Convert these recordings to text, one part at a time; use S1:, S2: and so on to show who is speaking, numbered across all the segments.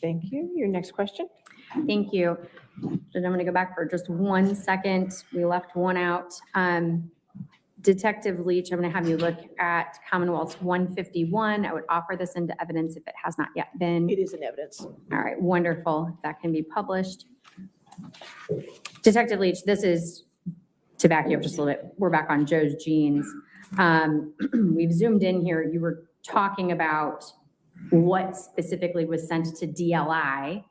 S1: Thank you. Your next question?
S2: Thank you. And I'm going to go back for just 1 second. We left one out. Detective Leach, I'm going to have you look at Commonwealth's 151. I would offer this into evidence if it has not yet been.
S1: It is in evidence.
S2: All right, wonderful. That can be published. Detective Leach, this is to back you up just a little bit. We're back on Joe's jeans. We've zoomed in here. You were talking about what specifically was sent to DLI.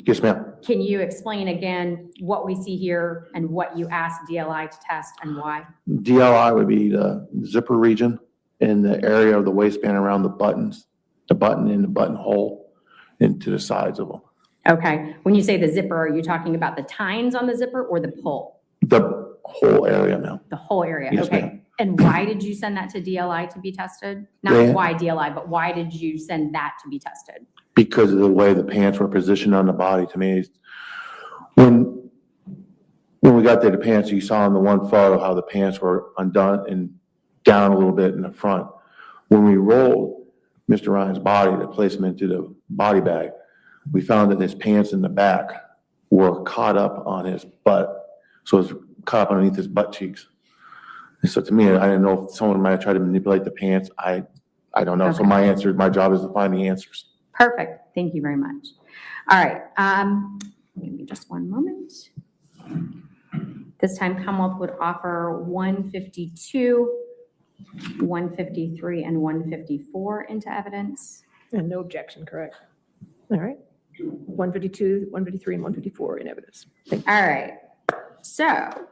S3: Yes, ma'am.
S2: Can you explain again what we see here and what you asked DLI to test and why?
S3: DLI would be the zipper region in the area of the waistband around the buttons, the button and the buttonhole into the sides of them.
S2: Okay, when you say the zipper, are you talking about the tines on the zipper or the pull?
S3: The whole area, ma'am.
S2: The whole area,
S3: Yes,
S2: okay.
S3: ma'am.
S2: And why did you send that to DLI to be tested? Not
S3: Yeah.
S2: why DLI, but why did you send that to be tested?
S3: Because of the way the pants were positioned on the body. To me, when we got there, the pants, you saw in the one photo how the pants were undone and down a little bit in the front. When we rolled Mr. Ryan's body to place him into the body bag, we found that his pants in the back were caught up on his butt. So it was caught up underneath his butt cheeks. And so to me, I didn't know if someone might have tried to manipulate the pants. I don't know. So
S2: Okay.
S3: my job is to find the answers.
S2: Perfect, thank you very much. All right, give me just one moment. This time Commonwealth would offer 152, 153, and 154 into evidence.
S1: And no objection, correct? All right. 152, 153, and 154 in evidence. Thank you.
S2: All right, so,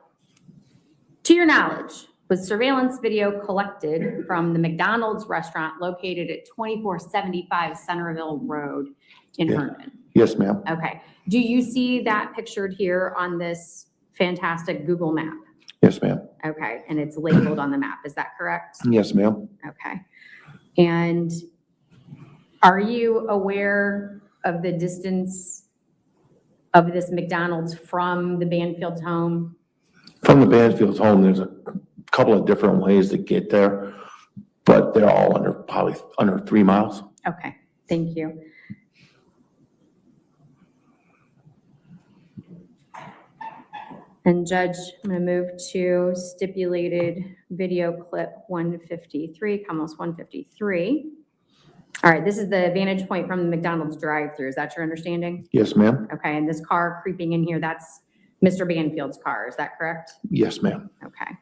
S2: to your knowledge, was surveillance video collected from the McDonald's restaurant located at 2475 Centerville Road in
S3: Yeah.
S2: Herndon?
S3: Yes, ma'am.
S2: Okay, do you see that pictured here on this fantastic Google map?
S3: Yes, ma'am.
S2: Okay, and it's labeled on the map, is that correct?
S3: Yes, ma'am.
S2: Okay. And are you aware of the distance of this McDonald's from the Banfield's home?
S3: From the Banfield's home, there's a couple of different ways to get there, but they're all probably under 3 miles.
S2: Okay, thank you. And Judge, I'm going to move to stipulated video clip 153, Commonwealth's 153. All right, this is the vantage point from the McDonald's drive-thru. Is that your understanding?
S3: Yes, ma'am.
S2: Okay, and this car creeping in here, that's Mr. Banfield's car, is that correct?
S3: Yes, ma'am.
S2: Okay.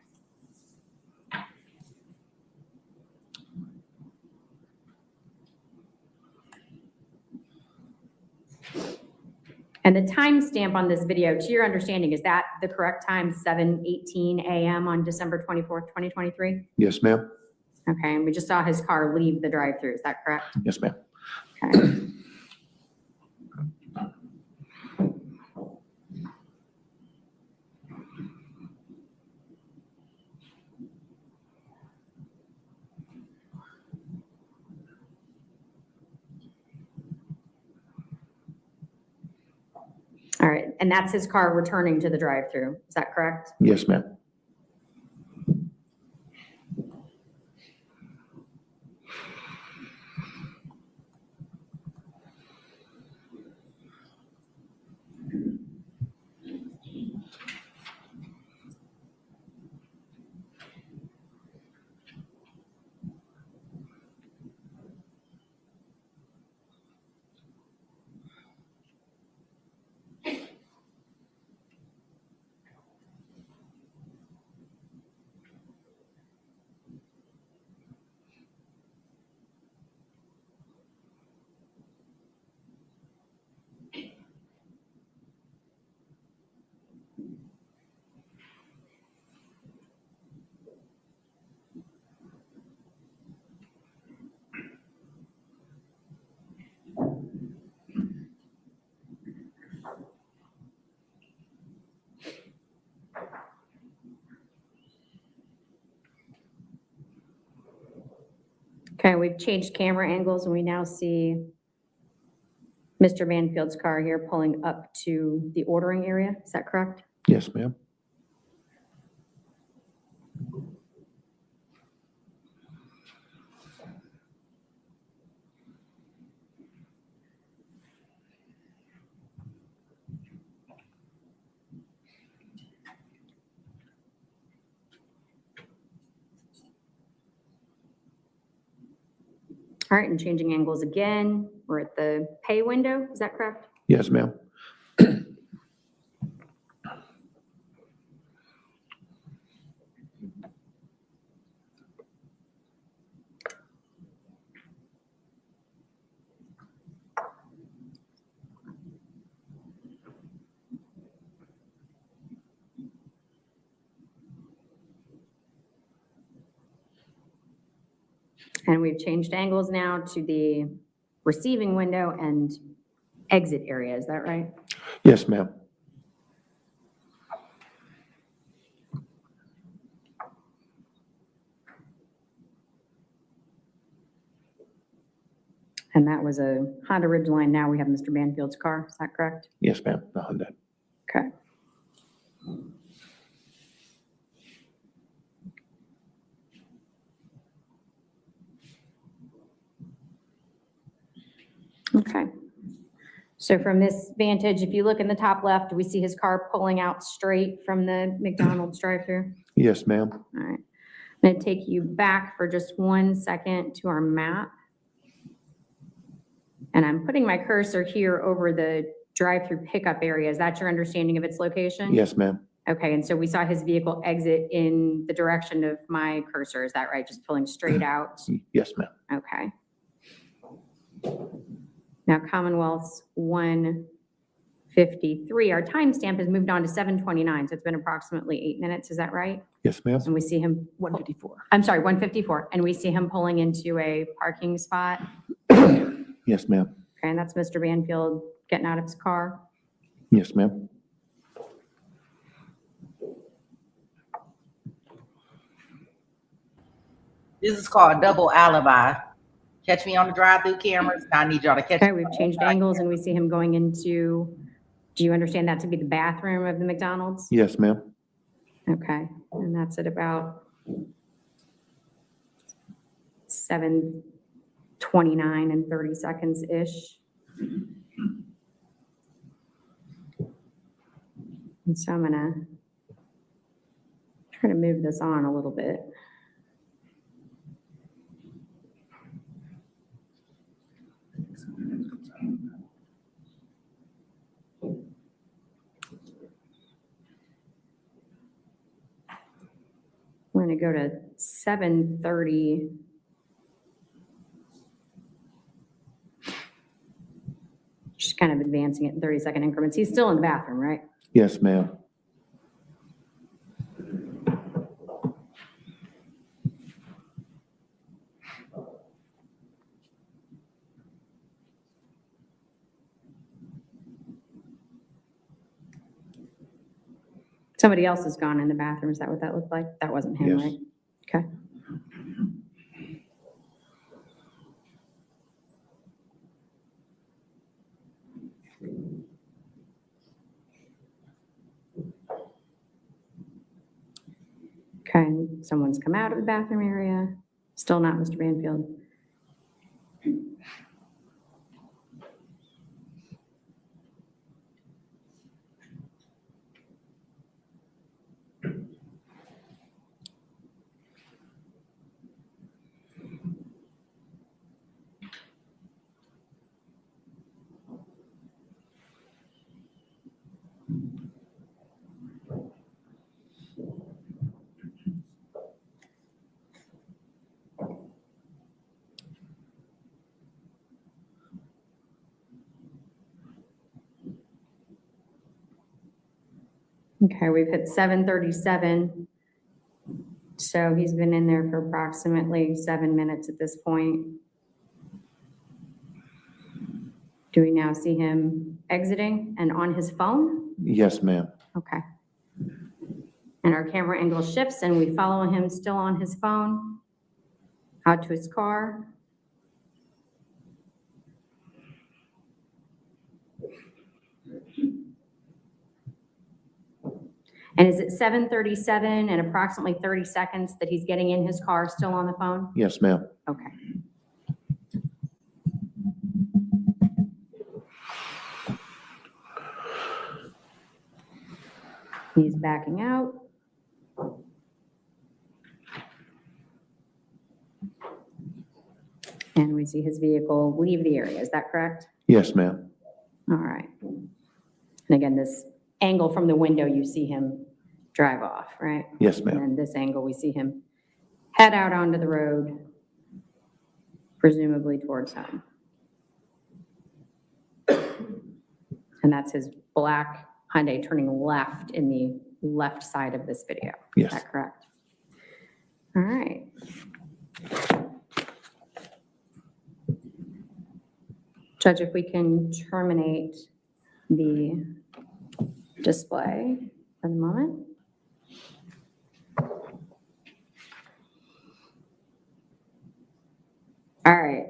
S2: And the timestamp on this video, to your understanding, is that the correct time, 7:18 a.m. on December 24th, 2023?
S3: Yes, ma'am.
S2: Okay, and we just saw his car leave the drive-thru, is that correct?
S3: Yes, ma'am.
S2: Okay. All right, and that's his car returning to the drive-thru, is that correct?
S3: Yes, ma'am.
S2: Okay, we've changed camera angles and we now see Mr. Banfield's car here pulling up to the ordering area, is that correct?
S3: Yes, ma'am.
S2: All right, and changing angles again. We're at the pay window, is that correct?
S3: Yes, ma'am.
S2: And we've changed angles now to the receiving window and exit area, is that right?
S3: Yes, ma'am.
S2: And that was a Honda Ridgeline. Now we have Mr. Banfield's car, is that correct?
S3: Yes, ma'am. The Hyundai.
S2: Okay. Okay. So from this vantage, if you look in the top left, do we see his car pulling out straight from the McDonald's drive-thru?
S3: Yes, ma'am.
S2: All right. I'm going to take you back for just 1 second to our map. And I'm putting my cursor here over the drive-through pickup area. Is that your understanding of its location?
S3: Yes, ma'am.
S2: Okay, and so we saw his vehicle exit in the direction of my cursor, is that right? Just pulling straight out?
S3: Yes, ma'am.
S2: Okay. Now Commonwealth's 1:53, our timestamp has moved on to 7:29, so it's been approximately 8 minutes, is that right?
S3: Yes, ma'am.
S2: And we see him,
S1: 154.
S2: I'm sorry, 1:54, and we see him pulling into a parking spot.
S3: Yes, ma'am.
S2: Okay, and that's Mr. Banfield getting out of his car.
S3: Yes, ma'am.
S4: This is called double alibi. Catch me on the drive-through cameras. I need y'all to catch.
S2: Okay, we've changed angles and we see him going into, do you understand that to be the bathroom of the McDonald's?
S3: Yes, ma'am.
S2: Okay, and that's at about 7:29 and 30 seconds-ish. And so I'm gonna try to move this on a little bit. We're gonna go to 7:30. Just kind of advancing it in 30-second increments. He's still in the bathroom, right?
S3: Yes, ma'am.
S2: Somebody else has gone in the bathroom. Is that what that looked like? That wasn't him,
S3: Yes.
S2: right? Okay. Okay, and someone's come out of the bathroom area. Still not Mr. Banfield. Okay, we've hit 7:37. So he's been in there for approximately 7 minutes at this point. Do we now see him exiting and on his phone?
S3: Yes, ma'am.
S2: Okay. And our camera angle shifts and we follow him still on his phone out to his car. And is it 7:37 and approximately 30 seconds that he's getting in his car still on the phone?
S3: Yes, ma'am.
S2: Okay. He's backing out. And we see his vehicle leave the area. Is that correct?
S3: Yes, ma'am.
S2: All right. And again, this angle from the window, you see him drive off, right?
S3: Yes,
S2: And
S3: ma'am.
S2: then this angle, we see him head out onto the road, presumably towards home. And that's his black Hyundai turning left in the left side of this video.
S3: Yes.
S2: Is that correct? All right. Judge, if we can terminate the display for the moment. All right.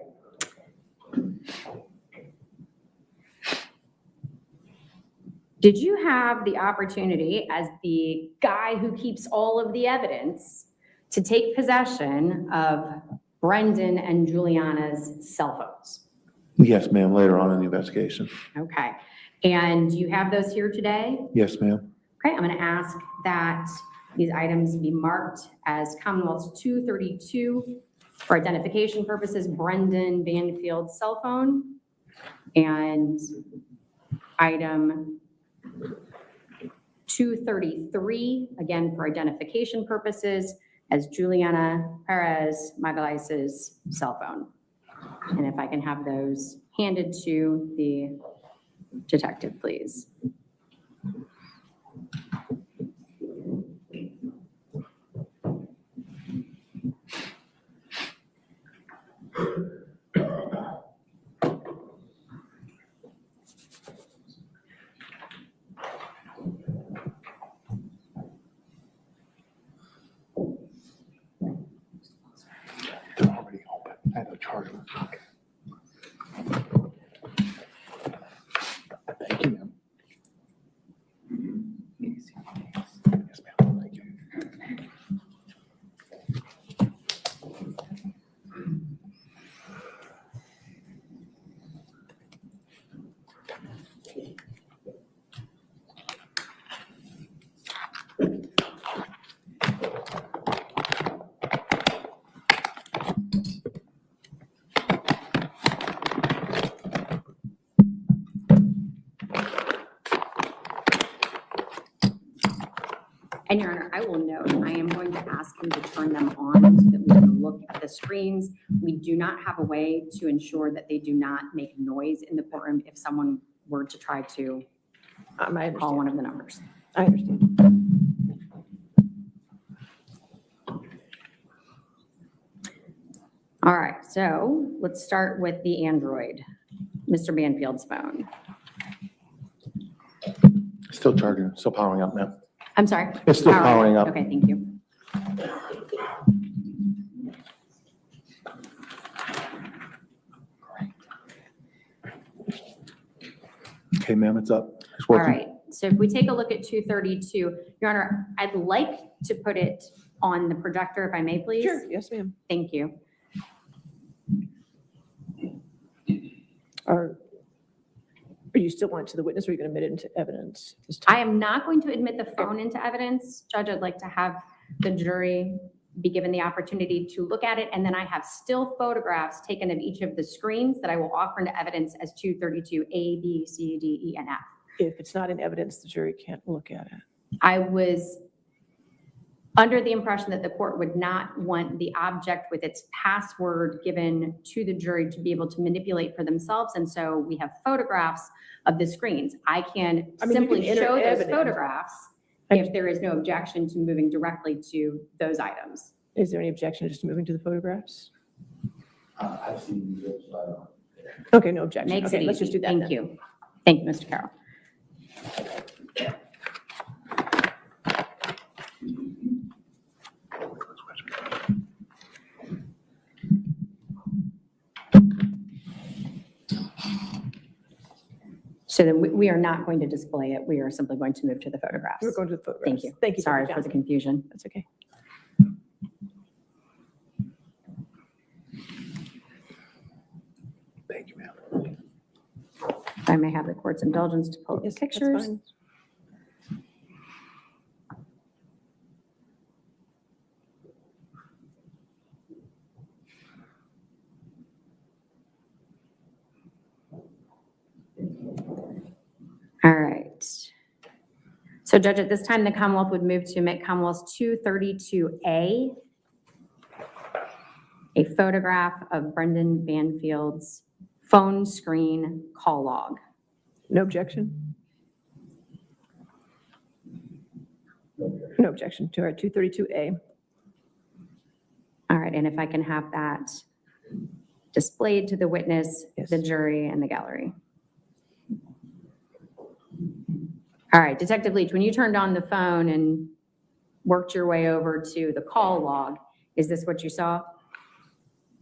S2: Did you have the opportunity, as the guy who keeps all of the evidence, to take possession of Brendan and Juliana's cell phones?
S3: Yes, ma'am, later on in the investigation.
S2: Okay. And do you have those here today?
S3: Yes, ma'am.
S2: Okay, I'm going to ask that these items be marked as Commonwealth's 232 for identification purposes, Brendan Banfield's cell phone, and item 233, again for identification purposes, as Juliana Perez Magalais's cell phone. And if I can have those handed to the detective, please.
S3: They're already open. I had to charge them. Thank you, ma'am. Yes, ma'am. Thank you.
S2: And Your Honor, I will note, I am going to ask him to turn them on so that we can look at the screens. We do not have a way to ensure that they do not make noise in the courtroom if someone were to try to
S1: I
S2: call
S1: understand.
S2: one of the numbers.
S1: I understand.
S2: All right, so let's start with the Android, Mr. Banfield's phone.
S3: Still charging, still powering up, ma'am.
S2: I'm sorry?
S3: It's still powering up.
S2: Okay, thank you.
S3: Okay, ma'am, it's up. It's
S2: All
S3: working.
S2: right, so if we take a look at 232, Your Honor, I'd like to put it on the projector, if I may, please.
S1: Sure, yes, ma'am.
S2: Thank you.
S1: Are you still want it to the witness, or are you going to admit it into evidence this time?
S2: I am not going to admit the phone into evidence. Judge, I'd like to have the jury be given the opportunity to look at it, and then I have still photographs taken of each of the screens that I will offer into evidence as 232 A, B, C, D, E, and F.
S1: If it's not in evidence, the jury can't look at it.
S2: I was under the impression that the court would not want the object with its password given to the jury to be able to manipulate for themselves, and so we have photographs of the screens. I can
S1: I mean, you
S2: simply
S1: can enter
S2: show those
S1: evidence.
S2: photographs if there is no objection to moving directly to those items.
S1: Is there any objection to just moving to the photographs?
S3: I've seen these, so I don't.
S1: Okay, no objection.
S2: Makes
S1: Okay,
S2: it
S1: let's just
S2: easy.
S1: do that
S2: Thank
S1: then.
S2: you. Thank you, Mr. Carroll. So then we are not going to display it. We are simply going to move to the photographs.
S1: We're going to the photographs.
S2: Thank you.
S1: Thank you.
S2: Sorry
S1: Dr.
S2: for the
S1: Johnson.
S2: confusion.
S1: That's okay.
S3: Thank you, ma'am.
S2: If I may have the court's indulgence to pull up the
S1: Yes, that's
S2: pictures.
S1: fine.
S2: So Judge, at this time, the Commonwealth would move to omit Commonwealth's 232A, a photograph of Brendan Banfield's phone screen call log.
S1: No objection? No objection to our 232A.
S2: All right, and if I can have that displayed to the witness,
S1: Yes.
S2: the jury, and the gallery. All right, Detective Leach, when you turned on the phone and worked your way over to the call log, is this what you saw?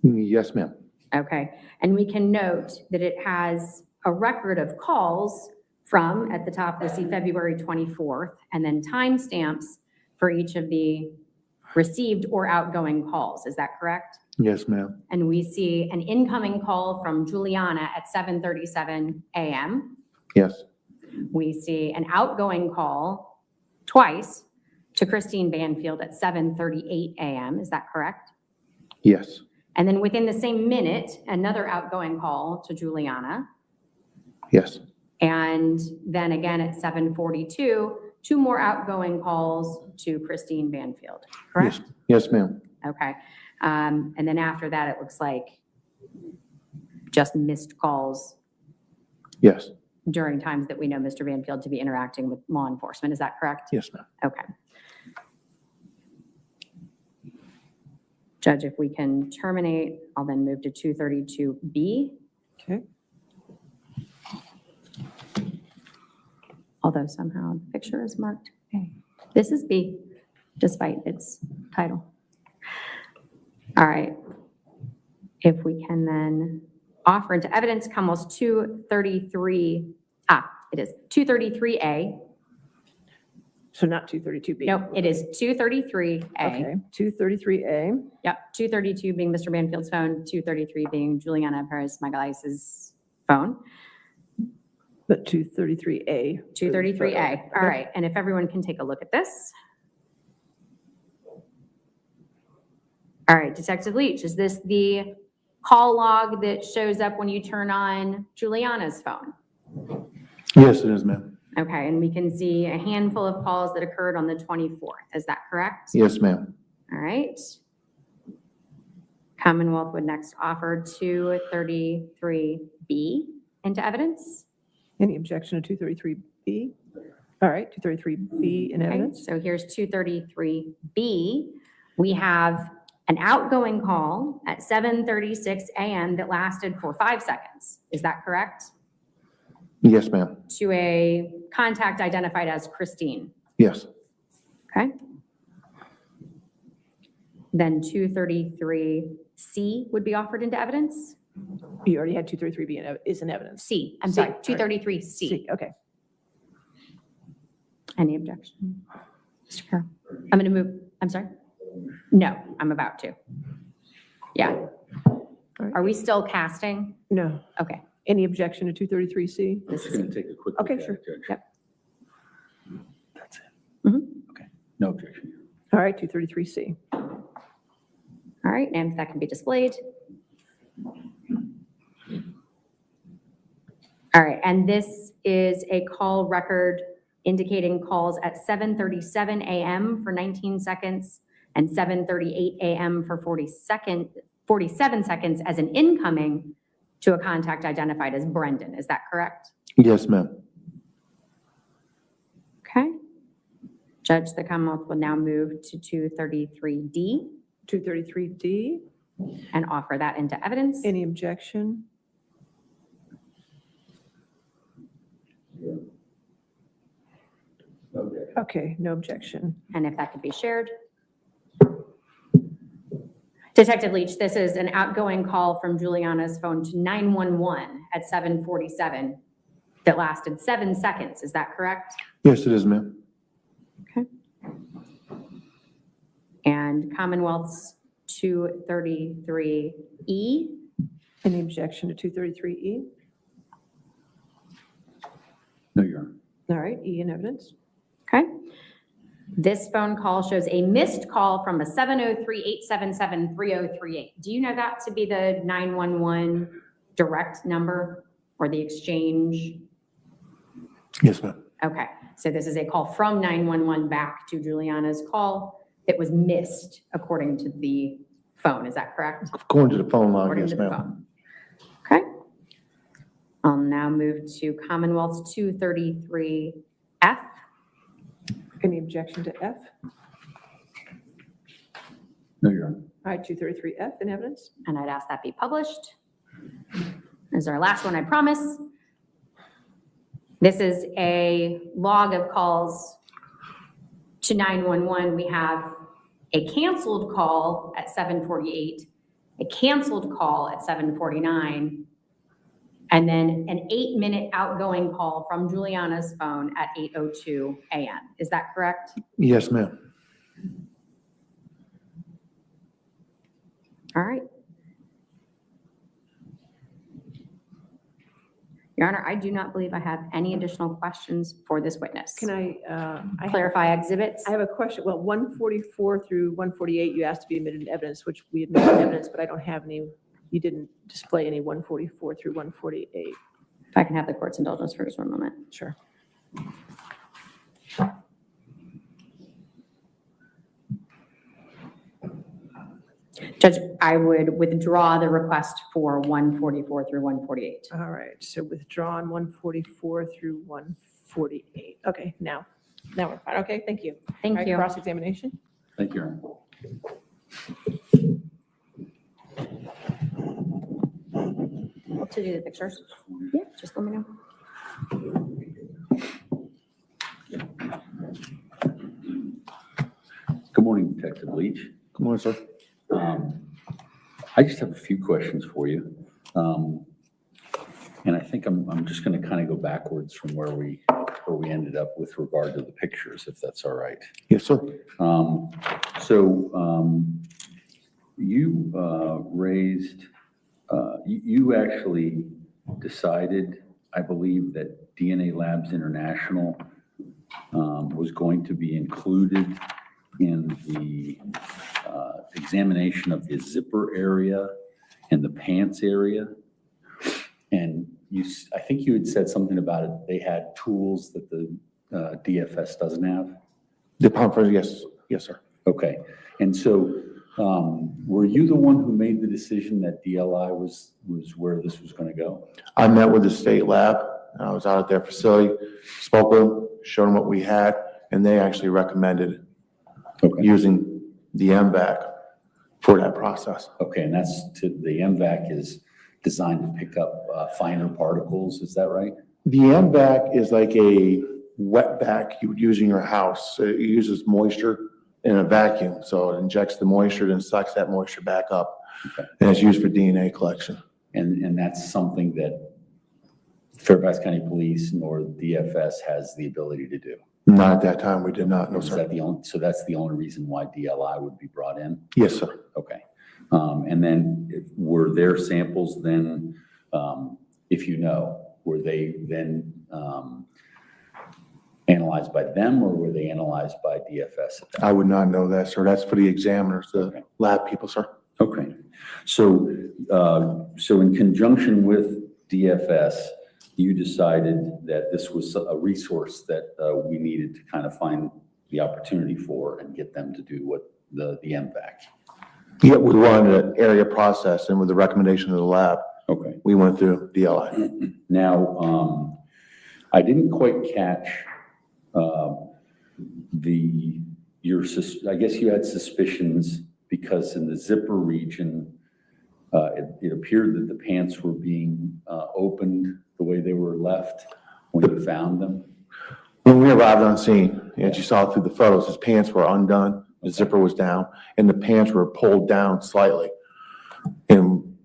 S3: Yes, ma'am.
S2: Okay, and we can note that it has a record of calls from, at the top, we see February 24th, and then timestamps for each of the received or outgoing calls. Is that correct?
S3: Yes, ma'am.
S2: And we see an incoming call from Juliana at 7:37 a.m.
S3: Yes.
S2: We see an outgoing call twice to Christine Banfield at 7:38 a.m. Is that correct?
S3: Yes.
S2: And then within the same minute, another outgoing call to Juliana.
S3: Yes.
S2: And then again at 7:42, two more outgoing calls to Christine Banfield, correct?
S3: Yes. Yes, ma'am.
S2: Okay. And then after that, it looks like just missed calls
S3: Yes.
S2: during times that we know Mr. Banfield to be interacting with law enforcement. Is that correct?
S3: Yes, ma'am.
S2: Okay. Judge, if we can terminate, I'll then move to 232B.
S1: Okay.
S2: Although somehow the picture is marked A. This is B, despite its title. All right. If we can then offer into evidence Commonwealth's 233, it is 233A.
S1: So not 232B?
S2: Nope, it is 233A.
S1: Okay, 233A.
S2: Yep, 232 being Mr. Banfield's phone, 233 being Juliana Perez Magalhaes' phone.
S1: But 233A.
S2: 233A, all right. And if everyone can take a look at this. All right, Detective Leach, is this the call log that shows up when you turn on Juliana's phone?
S3: Yes, it is, ma'am.
S2: Okay, and we can see a handful of calls that occurred on the 24th. Is that correct?
S3: Yes, ma'am.
S2: All right. Commonwealth would next offer 233B into evidence.
S1: Any objection to 233B? All right, 233B in
S2: Okay,
S1: evidence.
S2: so here's 233B. We have an outgoing call at 7:36 a.m. that lasted for 5 seconds. Is that correct?
S3: Yes, ma'am.
S2: To a contact identified as Christine.
S3: Yes.
S2: Okay. Then 233C would be offered into evidence.
S1: You already had 233B is in evidence.
S2: C, I'm
S1: C,
S2: sorry,
S1: all right.
S2: 233C.
S1: C, okay.
S2: Any objection? Mr. Carroll? I'm going to move, I'm sorry? No, I'm about to. Yeah.
S1: right.
S2: Are we still casting?
S1: No.
S2: Okay.
S1: Any objection to 233C?
S2: This
S5: Just
S2: is,
S5: going to take a quick
S1: Okay,
S5: look at
S1: sure.
S5: it, Judge.
S2: Yep.
S5: That's it.
S2: Mhm.
S5: Okay, no objection.
S1: All right, 233C.
S2: all right, and that can be displayed. All right, and this is a call record indicating calls at 7:37 a.m. for 19 seconds and 7:38 a.m. for 47 seconds as an incoming to a contact identified as Brendan. Is that correct?
S3: Yes, ma'am.
S2: Okay. Judge, the Commonwealth will now move to 233D
S1: 233D.
S2: and offer that into evidence.
S1: Any objection? Okay, no objection.
S2: And if that could be shared. Detective Leach, this is an outgoing call from Juliana's phone to 911 at 7:47 that lasted 7 seconds. Is that correct?
S3: Yes, it is, ma'am.
S2: Okay. And Commonwealth's 233E.
S1: Any objection to 233E?
S5: No, Your Honor.
S1: All right, E in evidence.
S2: Okay. This phone call shows a missed call from a 703-877-3038. Do you know that to be the 911 direct number or the exchange?
S3: Yes, ma'am.
S2: Okay, so this is a call from 911 back to Juliana's call that was missed according to the phone, is that correct?
S3: Going to the phone line,
S2: According
S3: yes,
S2: to the
S3: ma'am.
S2: phone. Okay. I'll now move to Commonwealth's 233F.
S1: Any objection to F?
S5: No, Your Honor.
S1: All right, 233F in evidence.
S2: And I'd ask that be published. This is our last one, I promise. This is a log of calls to 911. We have a canceled call at 7:48, a canceled call at 7:49, and then an 8-minute outgoing call from Juliana's phone at 8:02 a.m. Is that correct?
S3: Yes, ma'am.
S2: All right. Your Honor, I do not believe I have any additional questions for this witness.
S1: Can I
S2: Clarify exhibits?
S1: have a question. Well, 144 through 148, you asked to be admitted into evidence, which we admitted into evidence, but I don't have any, you didn't display any 144 through 148.
S2: If I can have the court's indulgence for just one moment.
S1: Sure.
S2: Judge, I would withdraw the request for 144 through 148.
S1: All right, so withdrawn 144 through 148. Okay, now we're fine. Okay, thank you. All
S2: Thank
S1: right,
S2: you.
S1: cross-examination.
S5: Thank you, Your Honor.
S2: To do the pictures? Yeah, just let me know.
S5: Good morning, Detective Leach.
S3: Good morning, sir.
S5: I just have a few questions for you. And I think I'm just going to kind of go backwards from where we ended up with regard to the pictures, if that's all right.
S3: Yes, sir.
S5: You raised, you actually decided, I believe, that DNA Labs International was going to be included in the examination of the zipper area and the pants area. And I think you had said something about it. They had tools that the DFS doesn't have.
S3: The pump, yes, yes, sir.
S5: Okay. And so were you the one who made the decision that DLI was where this was going to go?
S3: I met with the state lab. I was out at their facility, spoke with them, showed them what we had, and they actually recommended using the MVAC for that process.
S5: Okay, and the MVAC is designed to pick up finer particles, is that right?
S3: The MVAC is like a wet vac you would use in your house. It uses moisture in a vacuum, so it injects the moisture, then sucks that moisture back up.
S5: Okay.
S3: And it's used for DNA collection.
S5: And that's something that Fairfax County Police nor DFS has the ability to do?
S3: Not at that time, we did not, no,
S5: Is
S3: sir.
S5: that so that's the only reason why DLI would be brought in?
S3: Yes, sir.
S5: Okay. And then were their samples then, if you know, were they then analyzed by them or were they analyzed by DFS at that?
S3: I would not know that, sir. That's for the examiners, the lab people, sir.
S5: Okay. So, so in conjunction with DFS, you decided that this was a resource that we needed to kind of find the opportunity for and get them to do what the MVAC.
S3: Yeah, we wanted an area process, and with the recommendation of the lab,
S5: Okay.
S3: we went through DLI.
S5: Now, I didn't quite catch I guess you had suspicions because in the zipper region, it appeared that the pants were being opened the way they were left when you found them.
S3: When we arrived on scene, and you saw through the photos, his pants were undone, the zipper was down, and the pants were pulled down slightly. And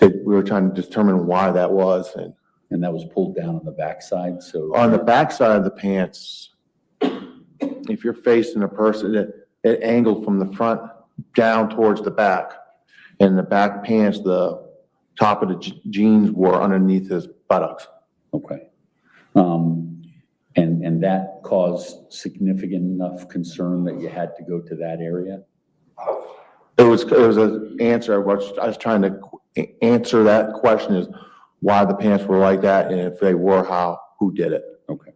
S3: we were trying to determine why that was.
S5: And that was pulled down on the backside, so.
S3: On the backside of the pants, if you're facing a person, it angled from the front down towards the back. And the back pants, the top of the jeans were underneath his buttocks.
S5: Okay. And that caused significant enough concern that you had to go to that area?
S3: It was an answer. I was trying to answer that question is why the pants were like that, and if they were, who did it?
S5: Okay.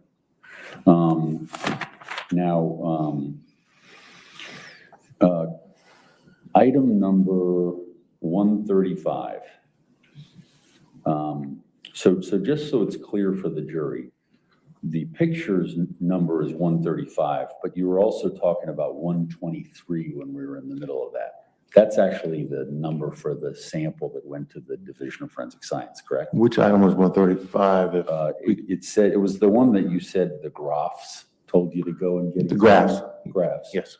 S5: Item number 135. So just so it's clear for the jury, the picture's number is 135, but you were also talking about 123 when we were in the middle of that. That's actually the number for the sample that went to the Division of Forensic Science, correct?
S3: Which item was 135?
S5: It said, it was the one that you said the graphs told you to go and get.
S3: The graphs.
S5: Graphs.
S3: Yes.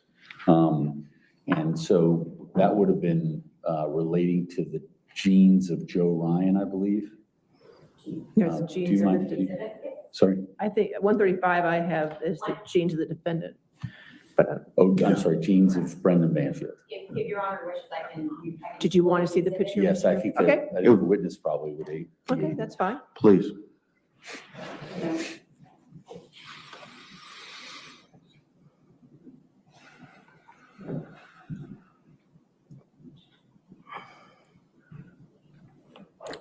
S5: And so that would have been relating to the genes of Joe Ryan, I believe.
S1: There's the
S5: Do you
S1: genes of
S5: mind?
S1: the,
S5: Sorry?
S1: I think 135 I have is the genes of the defendant. But
S5: Oh, I'm sorry, genes of Brendan Banfield.
S2: If Your Honor wishes, I can.
S1: did you want to see the picture?
S5: Yes, I think
S1: Okay.
S5: the witness probably would be.
S1: Okay, that's fine.
S3: Please.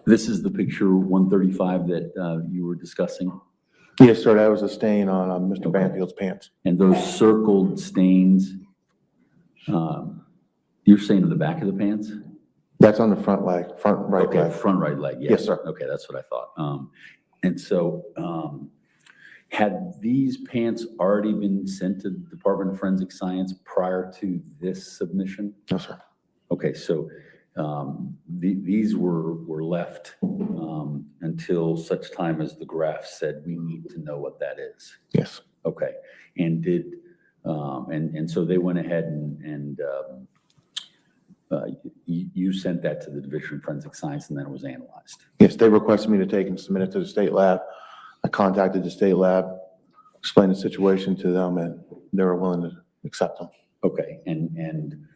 S5: This is the picture 135 that you were discussing,
S3: Yes, sir, that was a stain on Mr.
S5: Okay.
S3: Banfield's pants.
S5: and those circled stains, you're saying in the back of the pants?
S3: That's on the front leg, front right
S5: Okay,
S3: leg.
S5: front right leg, yes.
S3: Yes, sir.
S5: Okay, that's what I thought. And so, had these pants already been sent to the Department of Forensic Science prior to this submission?
S3: No, sir.
S5: Okay, so these were left until such time as the graph said, we need to know what that is.
S3: Yes.
S5: Okay, and and so they went ahead and you sent that to the Division of Forensic Science, and then it was analyzed.
S3: Yes, they requested me to take and submit it to the state lab. I contacted the state lab, explained the situation to them, and they were willing to accept them.
S5: Okay, and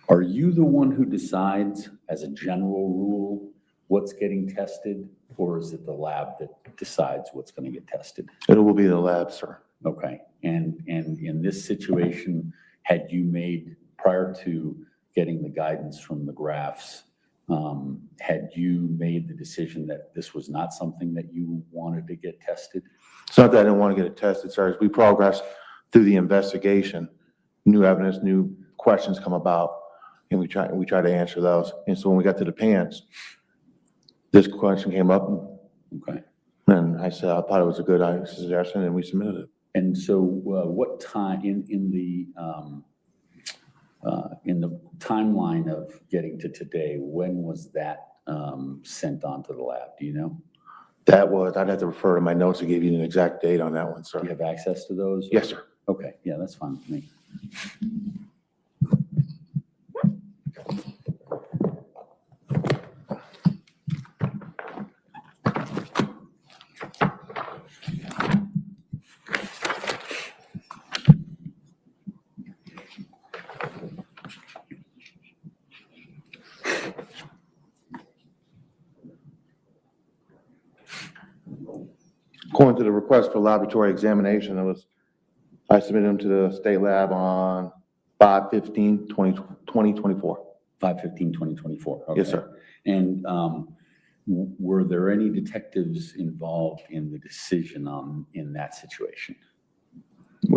S5: are you the one who decides, as a general rule, what's getting tested, or is it the lab that decides what's going to get tested?
S3: It will be the lab, sir.
S5: Okay, and in this situation, had you made, prior to getting the guidance from the graphs, had you made the decision that this was not something that you wanted to get tested?
S3: It's not that I didn't want to get it tested, sir. As we progress through the investigation, new evidence, new questions come about, and we try to answer those. And so when we got to the pants, this question came up,
S5: Okay,
S3: and I said, I thought it was a good suggestion, and we submitted it.
S5: and so what time, in the timeline of getting to today, when was that sent on to the lab? Do you know?
S3: That was, I'd have to refer to my notes to give you an exact date on that one,
S5: Do you
S3: sir.
S5: have access to those?
S3: Yes, sir.
S5: Okay, yeah, that's fine with me.
S3: According to the request for laboratory examination, I submitted them to the state lab on 5/15/2024.
S5: 5/15/2024.
S3: Yes,
S5: okay.
S3: sir.
S5: And were there any detectives involved in the decision in that situation,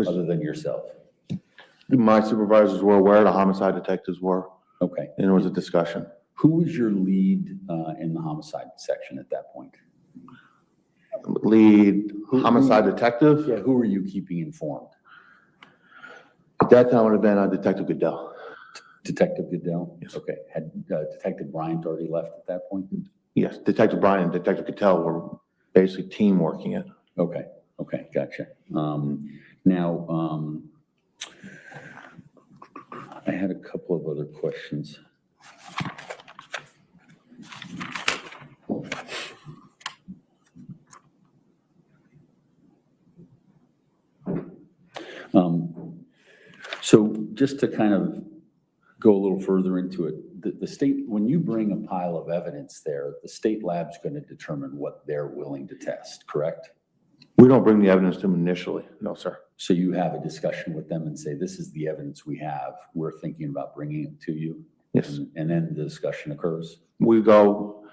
S5: other than yourself?
S3: My supervisors were aware, the homicide detectives were,
S5: Okay.
S3: and there was a discussion.
S5: Who was your lead in the homicide section at that point?
S3: Lead homicide detective,
S5: Yeah, who were you keeping informed?
S3: at that time would have been Detective Goodell.
S5: Detective Goodell?
S3: Yes.
S5: Okay. Had Detective Bryant already left at that point?
S3: Yes, Detective Bryan and Detective Goodell were basically team working it.
S5: Okay, okay, gotcha. Now, I had a couple of other questions. So just to kind of go a little further into it, the state, when you bring a pile of evidence there, the state lab's going to determine what they're willing to test, correct?
S3: We don't bring the evidence to them initially, no, sir.
S5: So you have a discussion with them and say, this is the evidence we have. We're thinking about bringing it to you.
S3: Yes.
S5: And then the discussion occurs.
S3: We go,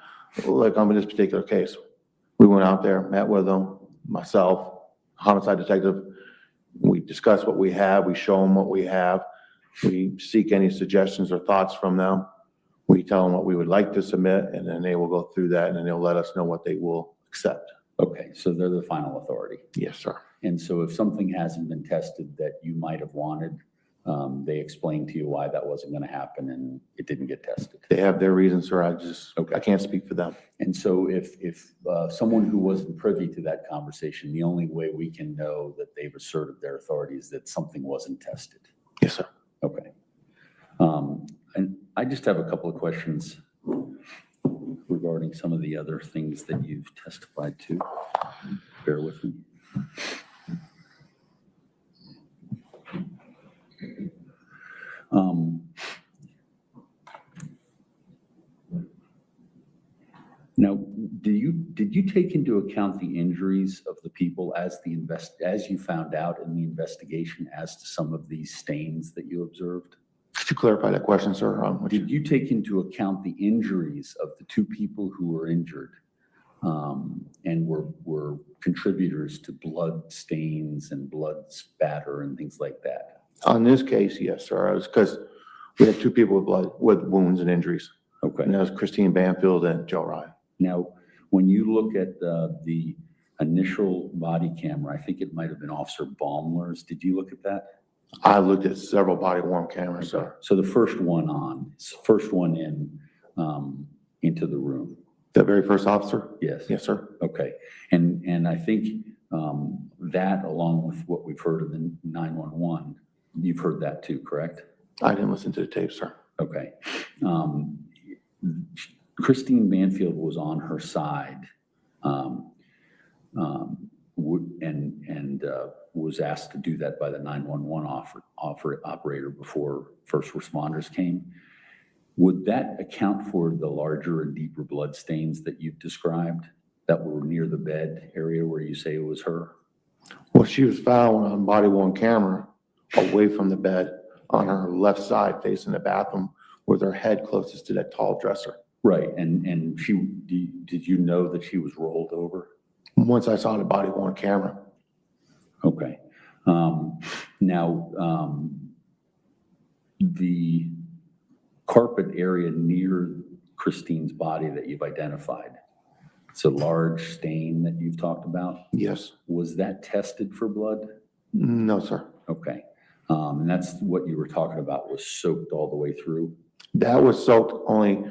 S3: like on this particular case, We went out there, met with them, myself, homicide detective. We discuss what we have, we show them what we have. We seek any suggestions or thoughts from them. We tell them what we would like to submit, and then they will go through that, and then they'll let us know what they will accept.
S5: Okay, so they're the final authority.
S3: Yes, sir.
S5: And so if something hasn't been tested that you might have wanted, they explain to you why that wasn't going to happen and it didn't get tested.
S3: They have their reasons, sir.
S5: Okay.
S3: I can't speak for them.
S5: And so if someone who wasn't privy to that conversation, the only way we can know that they've asserted their authority is that something wasn't tested.
S3: Yes, sir.
S5: Okay. And I just have a couple of questions regarding some of the other things that you've testified to. Bear with me. Now, did you take into account the injuries of the people as you found out in the investigation as to some of these stains that you observed?
S3: Could you clarify that question, sir?
S5: Did you take into account the injuries of the two people who were injured and were contributors to blood stains and blood spatter and things like that?
S3: On this case, yes, sir. It was because we had two people with wounds and injuries.
S5: Okay.
S3: And that was Christine Banfield and Joe Ryan.
S5: Now, when you look at the initial body camera, I think it might have been Officer Baumler's. Did you look at that?
S3: I looked at several body worn cameras, sir.
S5: So the first one in into the room.
S3: The very first officer?
S5: Yes.
S3: Yes, sir.
S5: Okay. And I think that along with what we've heard of the 911, you've heard that too, correct?
S3: I didn't listen to the tape, sir.
S5: Okay. Christine Banfield was on her side and was asked to do that by the 911 operator before first responders came. Would that account for the larger and deeper blood stains that you've described that were near the bed area where you say it was her?
S3: Well, she was found on body worn camera away from the bed on her left side facing the bathroom with her head closest to that tall dresser.
S5: Right. And did you know that she was rolled over?
S3: Once I saw the body worn camera.
S5: Okay. Now, the carpet area near Christine's body that you've identified, it's a large stain that you've talked about.
S3: Yes.
S5: Was that tested for blood?
S3: No, sir.
S5: Okay. And that's what you were talking about was soaked all the way through?
S3: That was soaked only,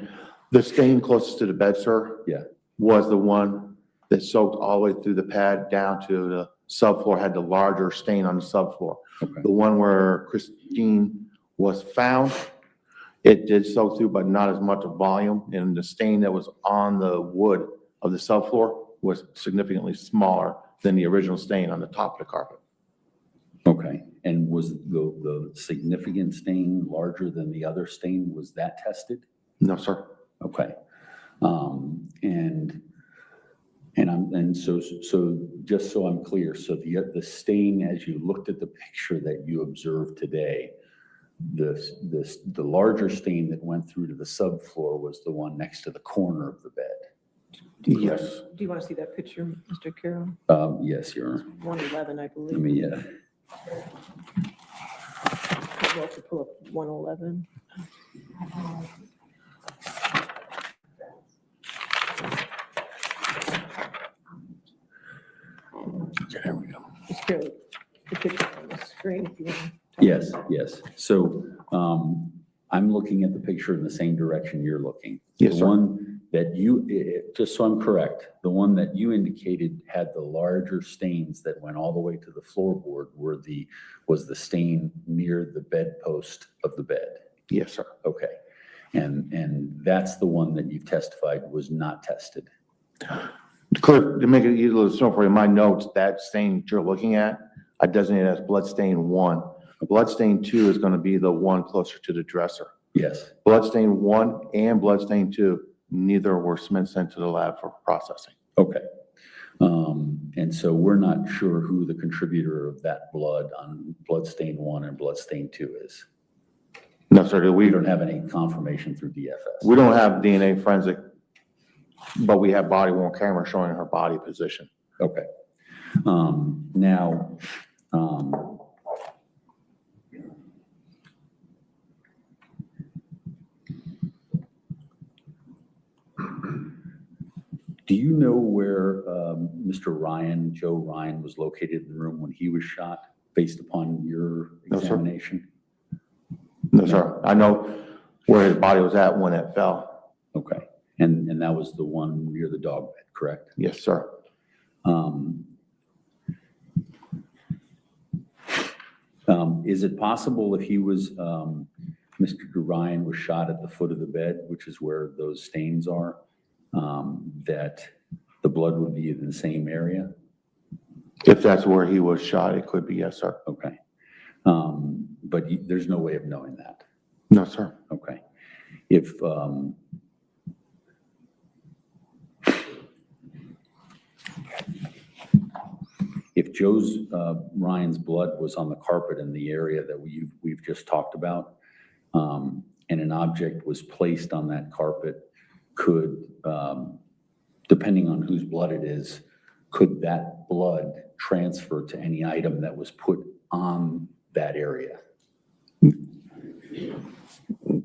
S3: the stain closest to the bed, sir.
S5: Yeah.
S3: Was the one that soaked all the way through the pad down to the subfloor, had the larger stain on the subfloor.
S5: Okay.
S3: The one where Christine was found, it did soak through, but not as much volume. And the stain that was on the wood of the subfloor was significantly smaller than the original stain on the top of the carpet.
S5: Okay. And was the significant stain larger than the other stain? Was that tested?
S3: No, sir.
S5: Okay. And so just so I'm clear, so the stain, as you looked at the picture that you observed today, the larger stain that went through to the subfloor was the one next to the corner of the bed.
S3: Yes.
S1: Do you want to see that picture, Mr. Carroll?
S5: Yes, Your Honor.
S1: 111, I
S5: Let
S1: believe.
S5: me,
S1: We'll have to pull up 111.
S3: There we go.
S1: Mr. Carroll, the picture on the screen if you want.
S5: yes. So I'm looking at the picture in the same direction you're looking.
S3: Yes,
S5: The
S3: sir.
S5: one that just so I'm correct, the one that you indicated had the larger stains that went all the way to the floorboard was the stain near the bedpost of the bed.
S3: Yes, sir.
S5: Okay. And that's the one that you've testified was not tested.
S3: To make it easier to show for you, my notes, that stain you're looking at, I designate as blood stain 1. Blood stain 2 is going to be the one closer to the dresser.
S5: Yes.
S3: Blood stain 1 and blood stain 2, neither were sent to the lab for processing.
S5: Okay. And so we're not sure who the contributor of that blood on blood stain 1 and blood stain 2 is.
S3: No, sir,
S5: We don't have any confirmation through DFS.
S3: we don't have DNA forensic but we have body worn camera showing her body position.
S5: Okay. Now, do you know where Mr. Ryan, Joe Ryan, was located in the room when he was shot, based upon your
S3: No, sir.
S5: examination?
S3: No, sir. I know where his body was at when it fell.
S5: Okay. And that was the one near the dog bed, correct?
S3: Yes, sir.
S5: Is it possible if he was, Mr. Ryan was shot at the foot of the bed, which is where those stains are, that the blood would be in the same area?
S3: If that's where he was shot, it could be, yes, sir.
S5: Okay. But there's no way of knowing that.
S3: No, sir.
S5: Okay. If Joe's, Ryan's blood was on the carpet in the area that we've just talked about, and an object was placed on that carpet, could, depending on whose blood it is, could that blood transfer to any item that was put on that area?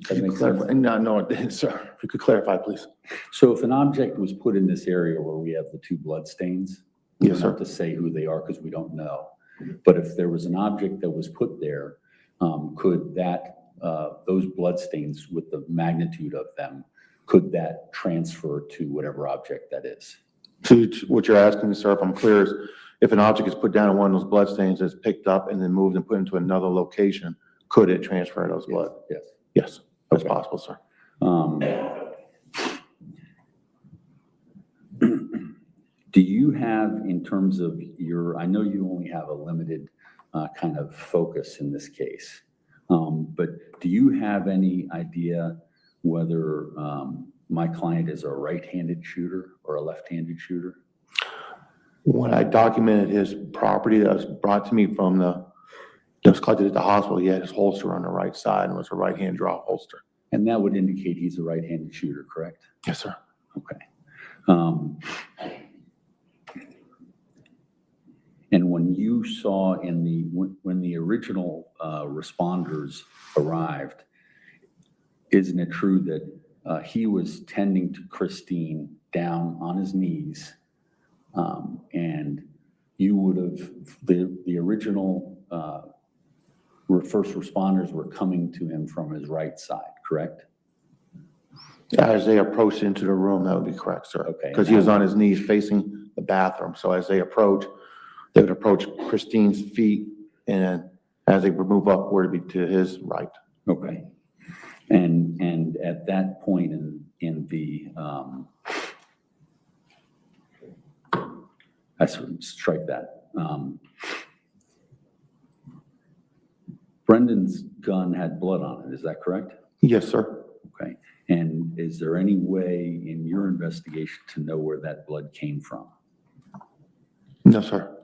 S5: That makes sense?
S3: No, it didn't, sir. If you could clarify, please.
S5: So if an object was put in this area where we have the two blood stains, we
S3: Yes,
S5: don't have
S3: sir.
S5: to say who they are because we don't know. But if there was an object that was put there, could that, those blood stains with the magnitude of them, could that transfer to whatever object that is?
S3: So what you're asking, sir, if I'm clear, is if an object is put down in one of those blood stains, it's picked up and then moved and put into another location, could it transfer those blood?
S5: Yes.
S3: Yes, that's
S5: Okay.
S3: possible, sir.
S5: Do you have, in terms of I know you only have a limited kind of focus in this case, but do you have any idea whether my client is a right-handed shooter or a left-handed shooter?
S3: When I documented his property that was brought to me from that was collected at the hospital, he had his holster on the right side and was a right-hand draw holster.
S5: And that would indicate he's a right-handed shooter, correct?
S3: Yes, sir.
S5: Okay. And when you saw when the original responders arrived, isn't it true that he was tending to Christine down on his knees, and you would have, the original first responders were coming to him from his right side, correct?
S3: As they approached into the room, that would be correct, sir.
S5: Okay.
S3: Because he was on his knees facing the bathroom. So as they approach, they would approach Christine's feet, and as they would move upward, it'd be to his right.
S5: Okay. And at that point in the, I strike that. Brendan's gun had blood on it, is that correct?
S3: Yes, sir.
S5: Okay. And is there any way in your investigation to know where that blood came from?
S3: No, sir.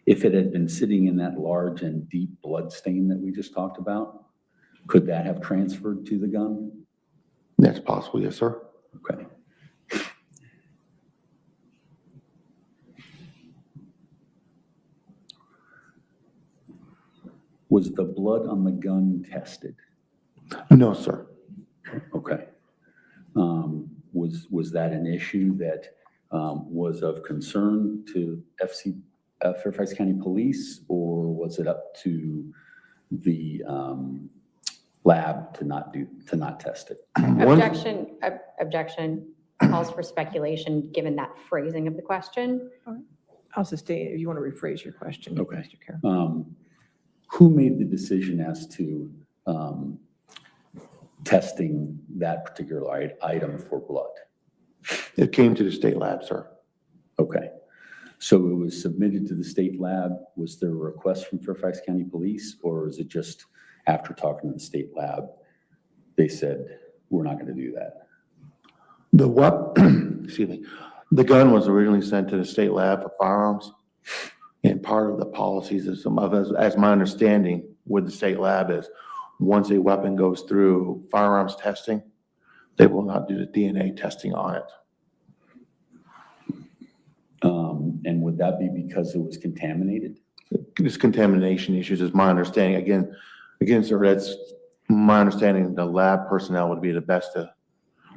S5: If it had been sitting in that large and deep blood stain that we just talked about, could that have transferred to the gun?
S3: That's possible, yes, sir.
S5: Okay. Was the blood on the gun tested?
S3: No, sir.
S5: Okay. Was that an issue that was of concern to Fairfax County Police, or was it up to the lab to not test it?
S2: Objection calls for speculation, given that phrasing of the question.
S1: I'll sustain it if you want to rephrase your question.
S5: Okay.
S1: Mr. Carroll.
S5: Who made the decision as to testing that particular item for blood?
S3: It came to the state lab, sir.
S5: Okay. So it was submitted to the state lab. Was there a request from Fairfax County Police, or is it just after talking to the state lab, they said, we're not going to do that?
S3: Excuse me. The gun was originally sent to the state lab for firearms. And part of the policies is as my understanding with the state lab is once a weapon goes through firearms testing, they will not do the DNA testing on it.
S5: And would that be because it was contaminated?
S3: This contamination issues is my understanding. Again, sir, that's my understanding. The lab personnel would be the best to,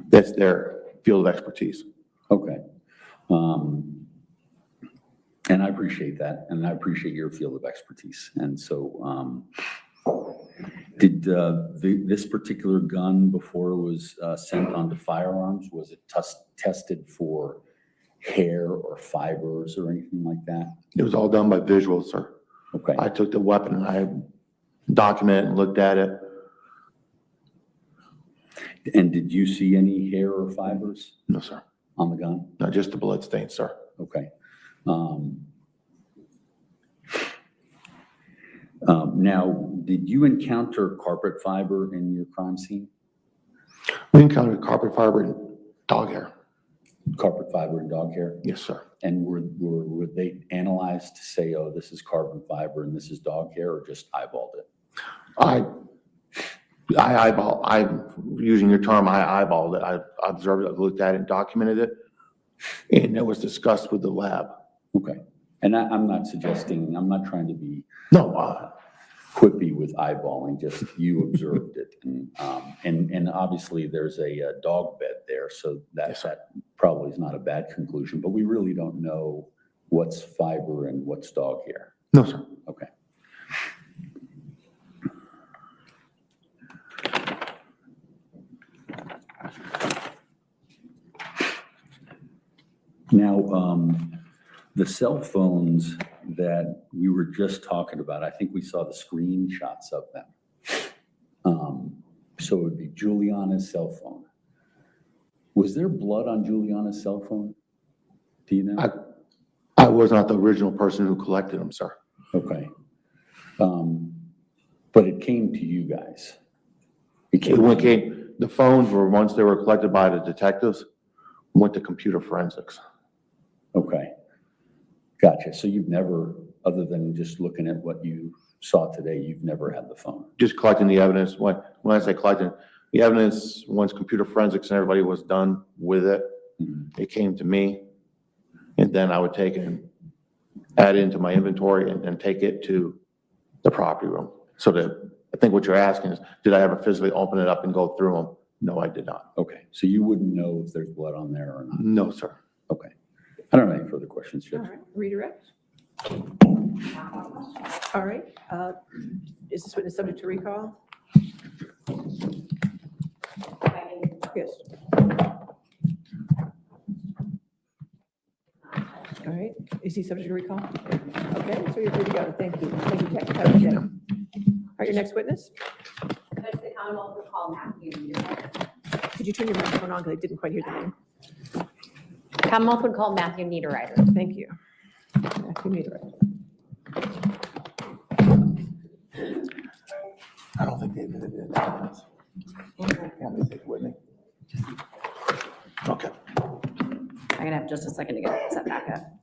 S3: that's their field of expertise.
S5: Okay. And I appreciate that, and I appreciate your field of expertise. And so, did this particular gun, before it was sent on to firearms, was it tested for hair or fibers or anything like that?
S3: It was all done by visual, sir.
S5: Okay.
S3: I took the weapon and I documented and looked at it.
S5: And did you see any hair or fibers
S3: No, sir.
S5: on the gun?
S3: Not just the blood stain, sir.
S5: Okay. Now, did you encounter carpet fiber in your crime scene?
S3: We encountered carpet fiber and dog hair.
S5: Carpet fiber and dog hair?
S3: Yes, sir.
S5: And were they analyzed to say, oh, this is carbon fiber and this is dog hair, or just eyeballed it?
S3: I'm using your term, I eyeballed it. I observed it, looked at it, and documented it, and it was discussed with the lab.
S5: Okay. And I'm not suggesting, I'm not trying to be
S3: No,
S5: quippy with eyeballing, just you observed it. And obviously there's a dog bed there, so that probably is not a bad conclusion, but we really don't know what's fiber and what's dog hair.
S3: no, sir.
S5: Okay. Now, the cell phones that we were just talking about, I think we saw the screenshots of them. So it would be Juliana's cell phone. Was there blood on Juliana's cell phone? Do you know?
S3: I was not the original person who collected them, sir.
S5: Okay. But it came to you guys.
S3: The phones were, once they were collected by the detectives, went to computer forensics.
S5: Okay. Gotcha. So you've never, other than just looking at what you saw today, you've never had the phone?
S3: Just collecting the evidence. When I say collecting, the evidence, once computer forensics and everybody was done with it, it came to me, and then I would take it and add it into my inventory and take it to the property room. So that, I think what you're asking is, did I ever physically open it up and go through them? No, I did not.
S5: Okay. So you wouldn't know if there's blood on there or not?
S3: No, sir.
S5: Okay. I don't have any further questions,
S1: All
S5: Judge.
S1: right, redirect. All right, is this witness subject to recall? Yes. All right, is he subject to recall? Okay, so you're free to go. Thank you. Thank you, Captain Jen. All right, your next witness?
S2: The Commonwealth will call Matthew.
S1: Could you turn your microphone on because I didn't quite hear the name?
S2: Commonwealth would call Matthew Niederreiter.
S1: Thank you. Matthew Niederreiter.
S3: I don't think they admitted it. Yeah, they take it with me. Okay.
S2: I'm gonna have just a second to get set back up.